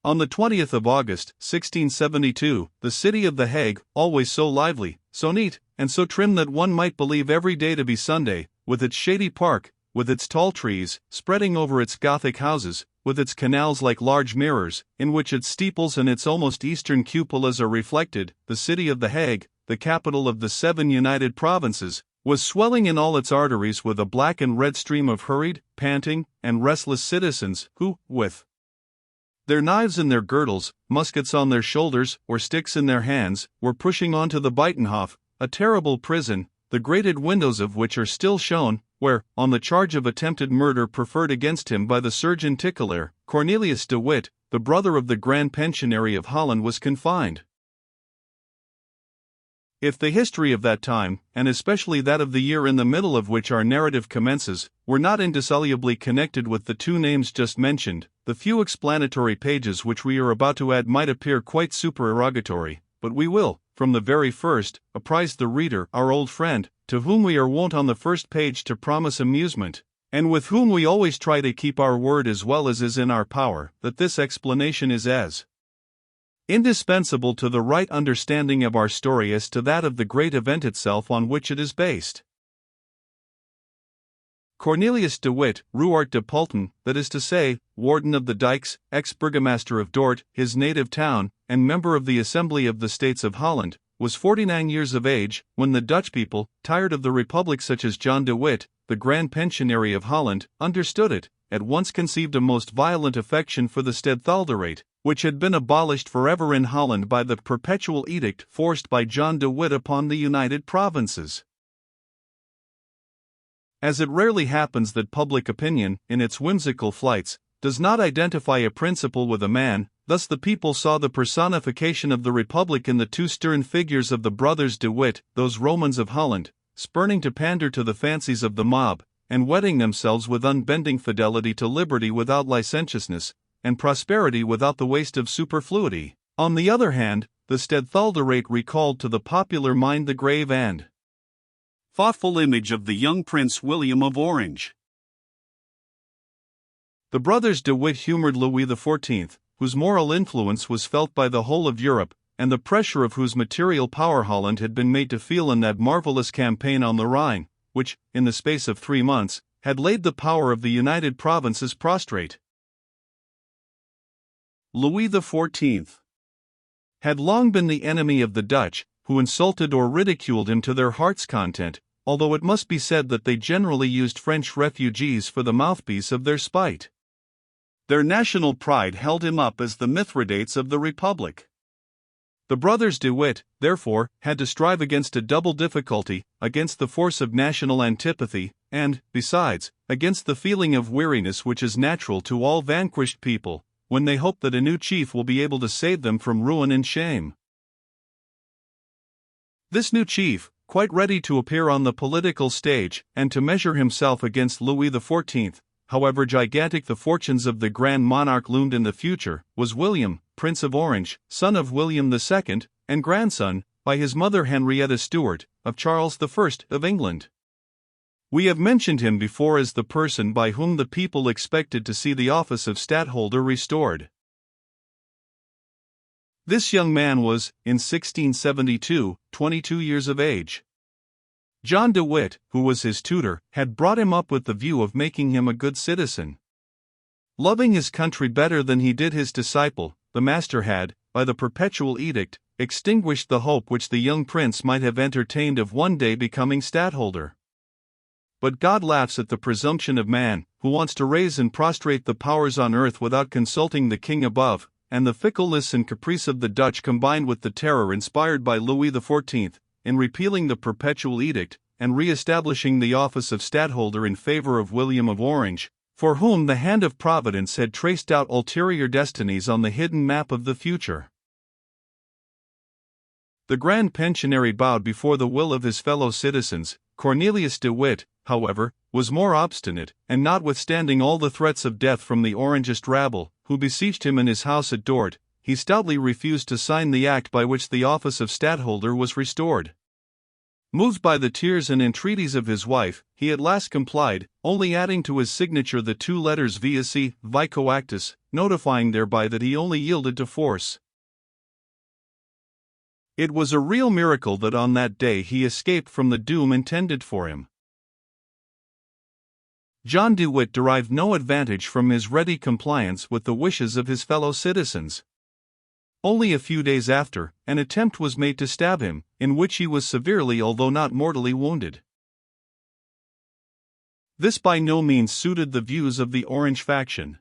On the 20th of August, 1672, the city of The Hague, always so lively, so neat, and so trim that one might believe every day to be Sunday, with its shady park, with its tall trees, spreading over its Gothic houses, with its canals like large mirrors, in which its steeples and its almost eastern cupolas are reflected, the city of The Hague, the capital of the 7 United Provinces, was swelling in all its arteries with a black and red stream of hurried, panting, and restless citizens, who, with their knives in their girdles, muskets on their shoulders, or sticks in their hands, were pushing on to the Buitenhof, a terrible prison, the grated windows of which are still shown, where, on the charge of attempted murder preferred against him by the surgeon titular, Cornelius de Witt, the brother of the Grand Pensionary of Holland, was confined. If the history of that time, and especially that of the year in the middle of which our narrative commences, were not indissolubly connected with the 2 names just mentioned, the few explanatory pages which we are about to add might appear quite supererogatory, but we will, from the very first, apprise the reader, our old friend, to whom we are wont on the first page to promise amusement, and with whom we always try to keep our word as well as is in our power, that this explanation is as indispensable to the right understanding of our story as to that of the great event itself on which it is based. Cornelius de Witt, Ruart de Pulten, that is to say, Warden of the Dikes, ex-burgomaster of Dort, his native town, and member of the Assembly of the States of Holland, was 49 years of age, when the Dutch people, tired of the Republic such as John de Witt, the Grand Pensionary of Holland, understood it, at once conceived a most violent affection for the stadtholderate, which had been abolished forever in Holland by the perpetual edict forced by John de Witt upon the United Provinces. As it rarely happens that public opinion, in its whimsical flights, does not identify a principle with a man, thus the people saw the personification of the Republic in the 2 stern figures of the brothers de Witt, those Romans of Holland, spurning to pander to the fancies of the mob, and wedding themselves with unbending fidelity to liberty without licentiousness, and prosperity without the waste of superfluity. On the other hand, the stadtholderate recalled to the popular mind the grave and thoughtful image of the young Prince William of Orange. The brothers de Witt humored Louis XIV, whose moral influence was felt by the whole of Europe, and the pressure of whose material power Holland had been made to feel in that marvelous campaign on the Rhine, which, in the space of 3 months, had laid the power of the United Provinces prostrate. Louis XIV had long been the enemy of the Dutch, who insulted or ridiculed him to their heart's content, although it must be said that they generally used French refugees for the mouthpiece of their spite. Their national pride held him up as the Mithridates of the Republic. The brothers de Witt, therefore, had to strive against a double difficulty, against the force of national antipathy, and, besides, against the feeling of weariness which is natural to all vanquished people, when they hope that a new chief will be able to save them from ruin and shame. This new chief, quite ready to appear on the political stage, and to measure himself against Louis XIV, however gigantic the fortunes of the grand monarch loomed in the future, was William, Prince of Orange, son of William II, and grandson, by his mother Henrietta Stuart, of Charles I of England. We have mentioned him before as the person by whom the people expected to see the office of stadtholder restored. This young man was, in 1672, 22 years of age. John de Witt, who was his tutor, had brought him up with the view of making him a good citizen. Loving his country better than he did his disciple, the master had, by the perpetual edict, extinguished the hope which the young prince might have entertained of one day becoming stadtholder. But God laughs at the presumption of man, who wants to raise and prostrate the powers on earth without consulting the king above, and the fickleness and caprice of the Dutch combined with the terror inspired by Louis XIV, in repealing the perpetual edict, and re-establishing the office of stadtholder in favor of William of Orange, for whom the hand of Providence had traced out ulterior destinies on the hidden map of the future. The Grand Pensionary bowed before the will of his fellow citizens. Cornelius de Witt, however, was more obstinate, and notwithstanding all the threats of death from the Orangist rabble, who besieged him in his house at Dort, he stoutly refused to sign the act by which the office of stadtholder was restored. Moved by the tears and entreaties of his wife, he at last complied, only adding to his signature the two letters vici vico actus, notifying thereby that he only yielded to force. It was a real miracle that on that day he escaped from the doom intended for him. John de Witt derived no advantage from his ready compliance with the wishes of his fellow citizens. Only a few days after, an attempt was made to stab him, in which he was severely although not mortally wounded. This by no means suited the views of the Orange faction.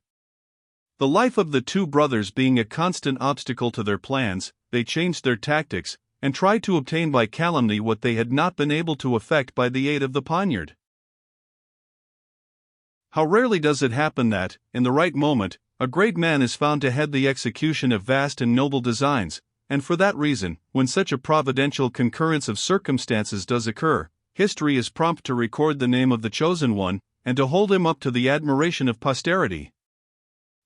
The life of the two brothers being a constant obstacle to their plans, they changed their tactics, and tried to obtain by calumny what they had not been able to effect by the aid of the poniard. How rarely does it happen that, in the right moment, a great man is found to head the execution of vast and noble designs, and for that reason, when such a providential concurrence of circumstances does occur, history is prompt to record the name of the chosen one, and to hold him up to the admiration of posterity.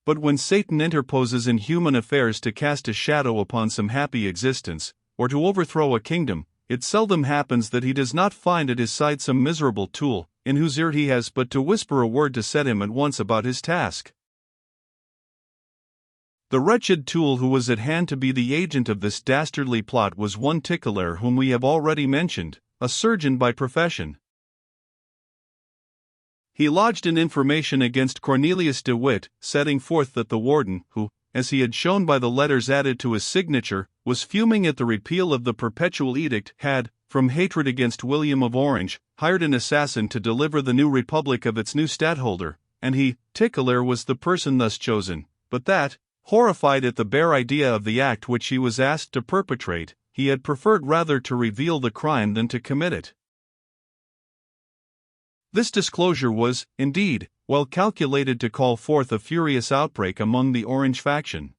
But when Satan interposes in human affairs to cast a shadow upon some happy existence, or to overthrow a kingdom, it seldom happens that he does not find at his side some miserable tool, in whose ear he has but to whisper a word to set him at once about his task. The wretched tool who was at hand to be the agent of this dastardly plot was one Tickler whom we have already mentioned, a surgeon by profession. He lodged an information against Cornelius de Witt, setting forth that the warden, who, as he had shown by the letters added to his signature, was fuming at the repeal of the Perpetual Edict, had, from hatred against William of Orange, hired an assassin to deliver the new republic of its new stadtholder, and he, Tickler, was the person thus chosen, but that, horrified at the bare idea of the act which he was asked to perpetrate, he had preferred rather to reveal the crime than to commit it. This disclosure was, indeed, well calculated to call forth a furious outbreak among the Orange faction.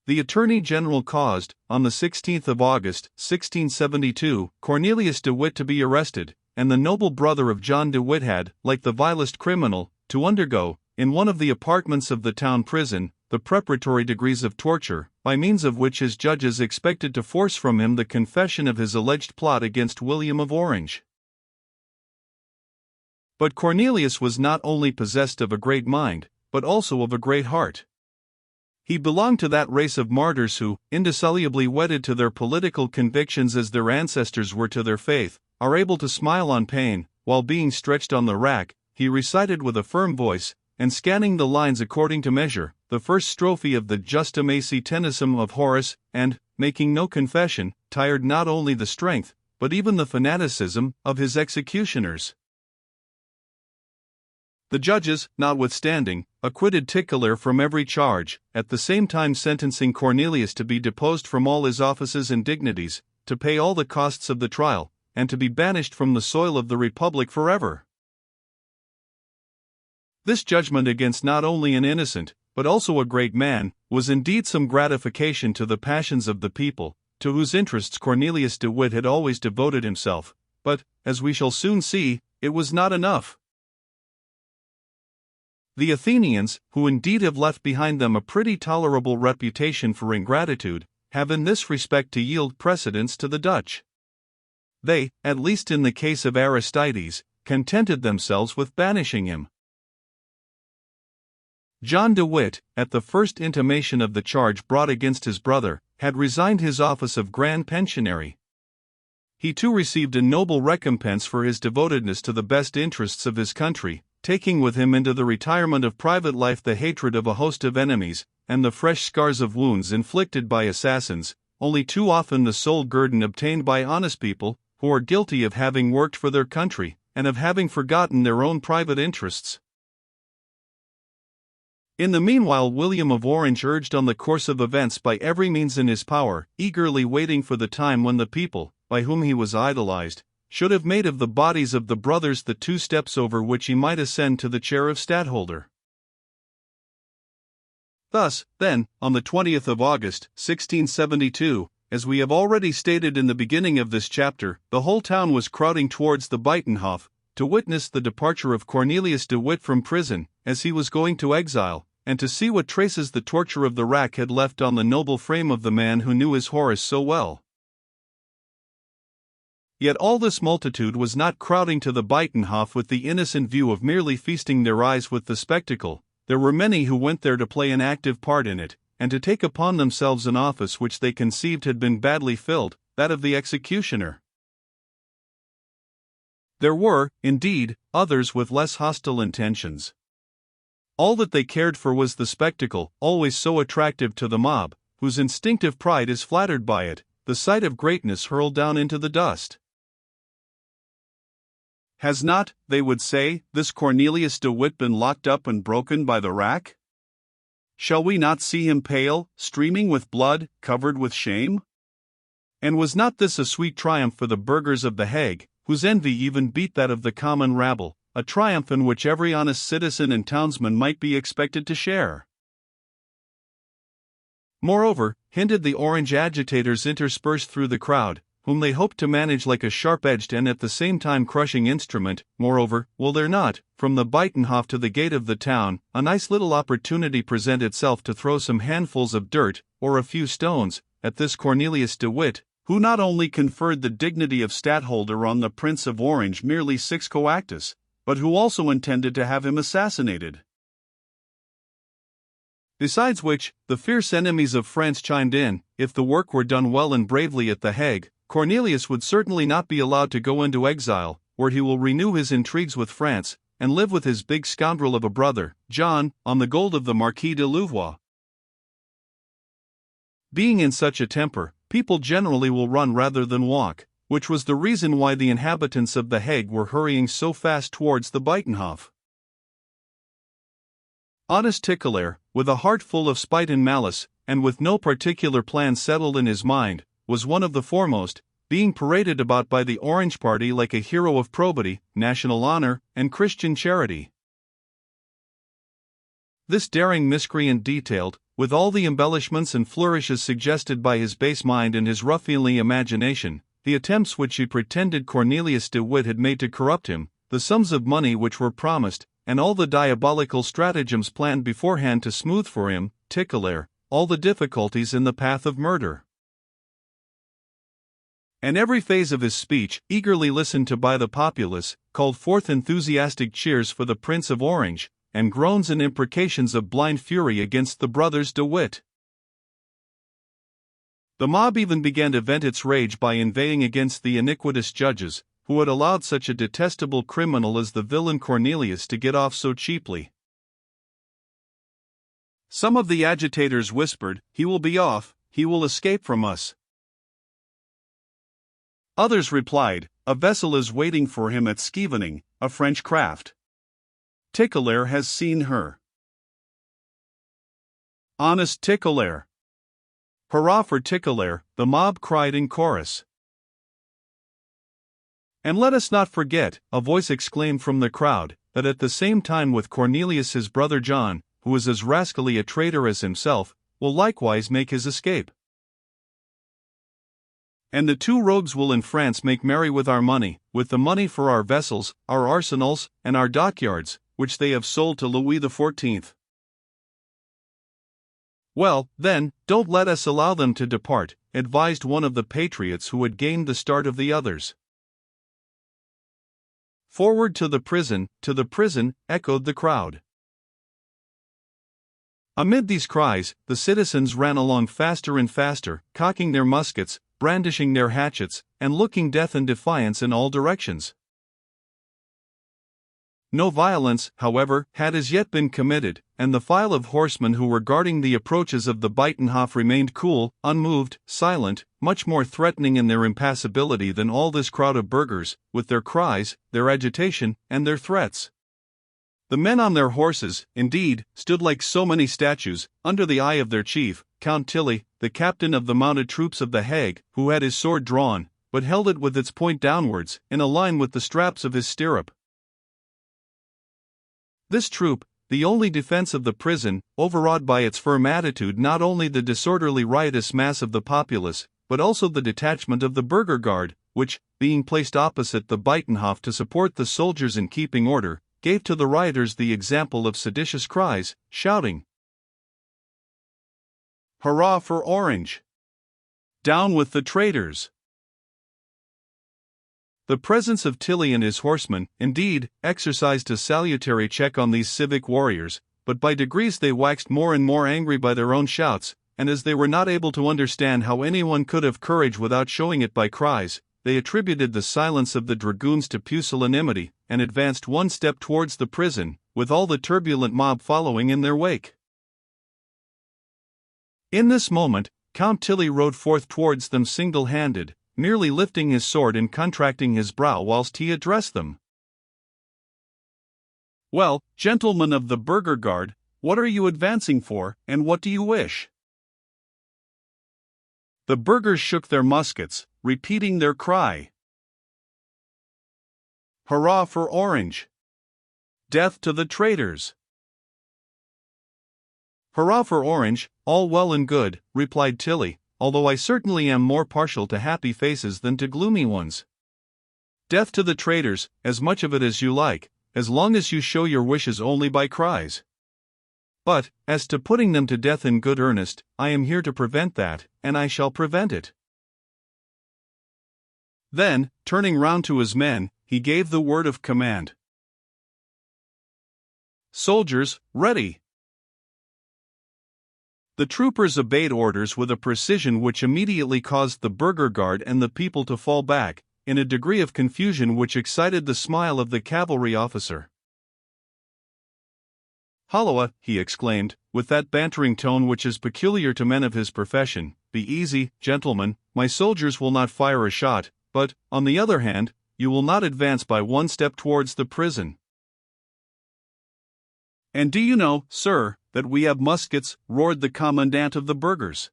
The Attorney General caused, on the 16th of August, 1672, Cornelius de Witt to be arrested, and the noble brother of John de Witt had, like the vilest criminal, to undergo, in one of the apartments of the town prison, the preparatory degrees of torture, by means of which his judges expected to force from him the confession of his alleged plot against William of Orange. But Cornelius was not only possessed of a great mind, but also of a great heart. He belonged to that race of martyrs who, indissolubly wedded to their political convictions as their ancestors were to their faith, are able to smile on pain, while being stretched on the rack. He recited with a firm voice, and scanning the lines according to measure, the first strophe of the Justa Macy Tenacem of Horace, and, making no confession, tired not only the strength, but even the fanaticism, of his executioners. The judges, notwithstanding, acquitted Tickler from every charge, at the same time sentencing Cornelius to be deposed from all his offices and dignities, to pay all the costs of the trial, and to be banished from the soil of the Republic forever. This judgment against not only an innocent, but also a great man, was indeed some gratification to the passions of the people, to whose interests Cornelius de Witt had always devoted himself, but, as we shall soon see, it was not enough. The Athenians, who indeed have left behind them a pretty tolerable reputation for ingratitude, have in this respect to yield precedence to the Dutch. They, at least in the case of Aristides, contented themselves with banishing him. John de Witt, at the first intimation of the charge brought against his brother, had resigned his office of Grand Pensionary. He too received a noble recompense for his devotedness to the best interests of his country, taking with him into the retirement of private life the hatred of a host of enemies, and the fresh scars of wounds inflicted by assassins, only too often the sole guerdon obtained by honest people, who are guilty of having worked for their country, and of having forgotten their own private interests. In the meanwhile William of Orange urged on the course of events by every means in his power, eagerly waiting for the time when the people, by whom he was idolized, should have made of the bodies of the brothers the two steps over which he might ascend to the chair of stadtholder. Thus, then, on the 20th of August, 1672, as we have already stated in the beginning of this chapter, the whole town was crowding towards the Buitenhof, to witness the departure of Cornelius de Witt from prison, as he was going to exile, and to see what traces the torture of the rack had left on the noble frame of the man who knew his Horace so well. Yet all this multitude was not crowding to the Buitenhof with the innocent view of merely feasting their eyes with the spectacle. There were many who went there to play an active part in it, and to take upon themselves an office which they conceived had been badly filled, that of the executioner. There were, indeed, others with less hostile intentions. All that they cared for was the spectacle, always so attractive to the mob, whose instinctive pride is flattered by it, the sight of greatness hurled down into the dust. Has not, they would say, this Cornelius de Witt been locked up and broken by the rack? Shall we not see him pale, streaming with blood, covered with shame? And was not this a sweet triumph for the burghers of The Hague, whose envy even beat that of the common rabble, a triumph in which every honest citizen and townsman might be expected to share? Moreover, hinted the Orange agitators interspersed through the crowd, whom they hoped to manage like a sharp-edged and at the same time crushing instrument. Moreover, will there not, from the Buitenhof to the gate of the town, a nice little opportunity present itself to throw some handfuls of dirt, or a few stones, at this Cornelius de Witt, who not only conferred the dignity of stadtholder on the Prince of Orange merely 6 coactus, but who also intended to have him assassinated? Besides which, the fierce enemies of France chimed in, if the work were done well and bravely at The Hague, Cornelius would certainly not be allowed to go into exile, where he will renew his intrigues with France, and live with his big scoundrel of a brother, John, on the gold of the Marquis de Louvois. Being in such a temper, people generally will run rather than walk, which was the reason why the inhabitants of The Hague were hurrying so fast towards the Buitenhof. Honest Tickelaer, with a heart full of spite and malice, and with no particular plan settled in his mind, was one of the foremost, being paraded about by the Orange party like a hero of probity, national honor, and Christian charity. This daring miscreant detailed, with all the embellishments and flourishes suggested by his base mind and his ruffianly imagination, the attempts which he pretended Cornelius de Witt had made to corrupt him, the sums of money which were promised, and all the diabolical stratagems planned beforehand to smooth for him, Tickelaer, all the difficulties in the path of murder. And every phase of his speech, eagerly listened to by the populace, called forth enthusiastic cheers for the Prince of Orange, and groans and imprecations of blind fury against the brothers de Witt. The mob even began to vent its rage by inveighing against the iniquitous judges, who had allowed such a detestable criminal as the villain Cornelius to get off so cheaply. Some of the agitators whispered, "He will be off, he will escape from us." Others replied, "A vessel is waiting for him at Scheveningen, a French craft. Tickelaer has seen her." Honest Tickelaer! Hurrah for Tickelaer, the mob cried in chorus. And let us not forget, a voice exclaimed from the crowd, that at the same time with Cornelius his brother John, who is as rascally a traitor as himself, will likewise make his escape. And the 2 rogues will in France make merry with our money, with the money for our vessels, our arsenals, and our dockyards, which they have sold to Louis XIV. Well, then, don't let us allow them to depart, advised one of the patriots who had gained the start of the others. Forward to the prison, echoed the crowd. Amid these cries, the citizens ran along faster and faster, cocking their muskets, brandishing their hatchets, and looking death and defiance in all directions. No violence, however, had as yet been committed, and the file of horsemen who were guarding the approaches of the Buitenhof remained cool, unmoved, silent, much more threatening in their impassibility than all this crowd of burghers, with their cries, their agitation, and their threats. The men on their horses, indeed, stood like so many statues, under the eye of their chief, Count Tilly, the captain of the mounted troops of The Hague, who had his sword drawn, but held it with its point downwards, in a line with the straps of his stirrup. This troop, the only defense of the prison, overawed by its firm attitude not only the disorderly riotous mass of the populace, but also the detachment of the burgher guard, which, being placed opposite the Buitenhof to support the soldiers in keeping order, gave to the rioters the example of seditious cries, shouting, "Hurrah for Orange! Down with the traitors!" The presence of Tilly and his horsemen, indeed, exercised a salutary check on these civic warriors, but by degrees they waxed more and more angry by their own shouts, and as they were not able to understand how anyone could have courage without showing it by cries, they attributed the silence of the dragoons to pusillanimity, and advanced one step towards the prison, with all the turbulent mob following in their wake. In this moment, Count Tilly rode forth towards them single-handed, merely lifting his sword and contracting his brow whilst he addressed them. "Well, gentlemen of the burgher guard, what are you advancing for, and what do you wish?" The burghers shook their muskets, repeating their cry. "Hurrah for Orange! Death to the traitors!" "Hurrah for Orange, all well and good," replied Tilly, "although I certainly am more partial to happy faces than to gloomy ones. Death to the traitors, as much of it as you like, as long as you show your wishes only by cries. But, as to putting them to death in good earnest, I am here to prevent that, and I shall prevent it." Then, turning round to his men, he gave the word of command. "Soldiers, ready!" The troopers obeyed orders with a precision which immediately caused the burgher guard and the people to fall back, in a degree of confusion which excited the smile of the cavalry officer. "Halloa," he exclaimed, with that bantering tone which is peculiar to men of his profession, "be easy, gentlemen, my soldiers will not fire a shot, but, on the other hand, you will not advance by one step towards the prison." "And do you know, sir, that we have muskets?" roared the commandant of the burghers.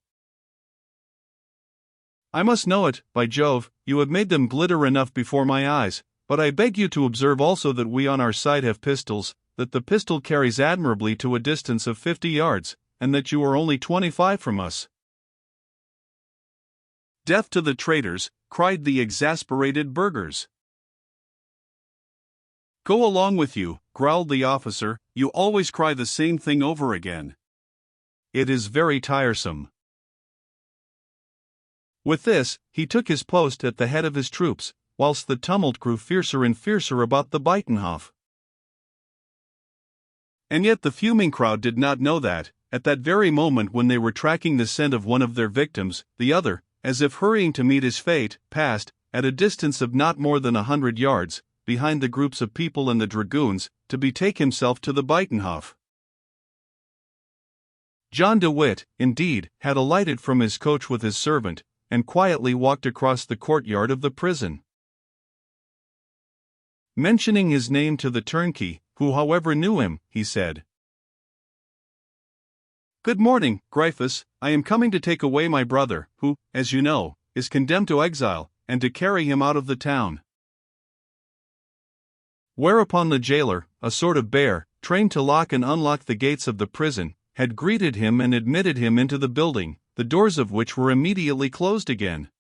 "I must know it, by Jove, you have made them glitter enough before my eyes, but I beg you to observe also that we on our side have pistols, that the pistol carries admirably to a distance of 50 yards, and that you are only 25 from us." "Death to the traitors!" cried the exasperated burghers. "Go along with you," growled the officer, "you always cry the same thing over again. It is very tiresome." With this, he took his post at the head of his troops, whilst the tumult grew fiercer and fiercer about the Buitenhof. And yet the fuming crowd did not know that, at that very moment when they were tracking the scent of one of their victims, the other, as if hurrying to meet his fate, passed, at a distance of not more than 100 yards, behind the groups of people and the dragoons, to betake himself to the Buitenhof. John de Witt, indeed, had alighted from his coach with his servant, and quietly walked across the courtyard of the prison. Mentioning his name to the turnkey, who however knew him, he said, "Good morning, Gryphus, I am coming to take away my brother, who, as you know, is condemned to exile, and to carry him out of the town." Whereupon the jailer, a sort of bear, trained to lock and unlock the gates of the prison, had greeted him and admitted him into the building, the doors of which were immediately closed again.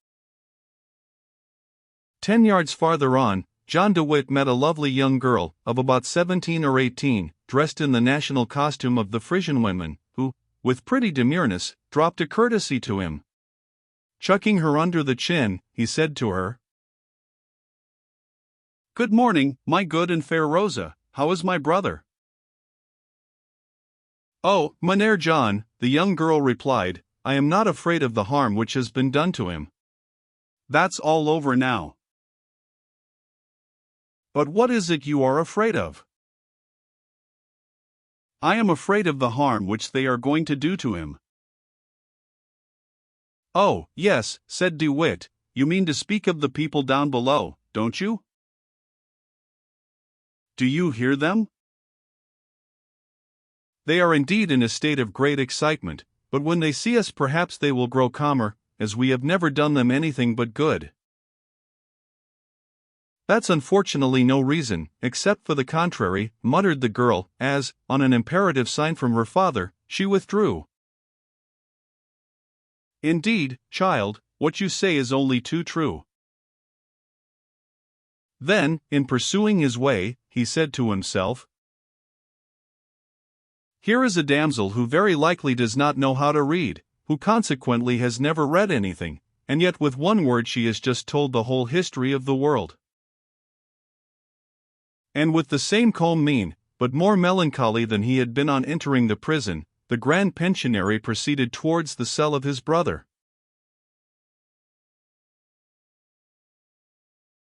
10 yards farther on, John de Witt met a lovely young girl, of about 17 or 18, dressed in the national costume of the Frisian women, who, with pretty demureness, dropped a courtesy to him. Chucking her under the chin, he said to her, "Good morning, my good and fair Rosa, how is my brother?" "Oh, Mynheer John," the young girl replied, "I am not afraid of the harm which has been done to him. That's all over now." "But what is it you are afraid of?" "I am afraid of the harm which they are going to do to him." "Oh, yes," said de Witt, "you mean to speak of the people down below, don't you? Do you hear them? They are indeed in a state of great excitement, but when they see us perhaps they will grow calmer, as we have never done them anything but good." "That's unfortunately no reason, except for the contrary," muttered the girl, as, on an imperative sign from her father, she withdrew. "Indeed, child, what you say is only too true." Then, in pursuing his way, he said to himself, "Here is a damsel who very likely does not know how to read, who consequently has never read anything, and yet with one word she has just told the whole history of the world. And with the same calm mien, but more melancholy than he had been on entering the prison, the grand pensionary proceeded towards the cell of his brother.